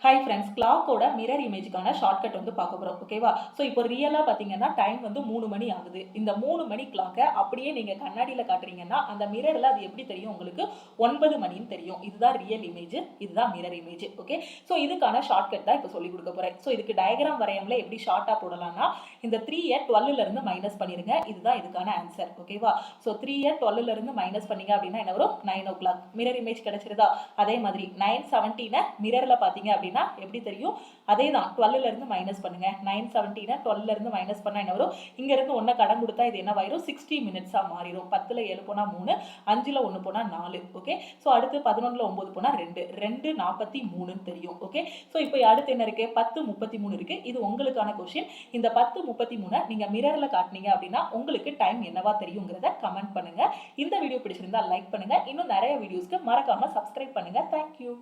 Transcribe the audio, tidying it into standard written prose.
Hi friends, கிளாக்கோட mirror இமேஜுக்கான shortcut வந்து பார்க்க போகிறோம். ஓகேவா? ஸோ இப்போ ரியலாக பார்த்தீங்கன்னா டைம் வந்து 3 மணி ஆகுது. இந்த 3 மணி கிளாக்கை அப்படியே நீங்கள் கண்ணாடியில் காட்டுறீங்கன்னா அந்த மிரரில் அது எப்படி தெரியும்? உங்களுக்கு 9 மணின்னு தெரியும். இதுதான் ரியல் இமேஜ், இதுதான் மிரர் இமேஜ். ஓகே, ஸோ இதுக்கான ஷார்ட்கட் தான் இப்போ சொல்லிக் கொடுக்க போகிறேன். ஸோ இதுக்கு டயக்ராம் வரையாமலே எப்படி ஷார்ட்டாக போடலாம்னா, இந்த 3யை 12லேருந்து மைனஸ் பண்ணிடுங்க. இதுதான் இதுக்கான ஆன்சர். ஓகேவா? ஸோ 3யை 12லேருந்து மைனஸ் பண்ணீங்க அப்படின்னா என்ன வரும்? 9 o'clock. மிரர் இமேஜ் கிடைச்சிருதா? அதே மாதிரி 9:17 மிரரில் பார்த்தீங்க அப்படின்னா எப்படி தெரியும்? அதே தான் 12ல இருந்து மைனஸ் பண்ணுங்க. 9:17 12ல இருந்து மைனஸ் பண்ணா என்ன வரும்? இங்க இருந்து 1 கடன் கொடுத்தா இது என்னவாயிரும்? 60 மினிட்ஸா மாறிடும். 10ல 7 போனா 3, 5ல 1 போனா 4. ஓகே, ஸோ அடுத்து 11ல 9 போனா 2, 2:43 தெரியும். ஓகே, ஸோ இப்போ அடுத்து என்ன இருக்கு? 10:33 இருக்கு. இது உங்களுக்கான கொஸ்டின். இந்த 10:33 நீங்க மிரர்ல காட்டினீங்க அப்படின்னா உங்களுக்கு டைம் என்னவா தெரியுங்கிறத கமெண்ட் பண்ணுங்க. இந்த வீடியோ பிடிச்சிருந்தா லைக் பண்ணுங்க. இன்னும் நிறைய வீடியோஸ்க்கு மறக்காம சப்ஸ்கிரைப் பண்ணுங்க. தேங்க்யூ.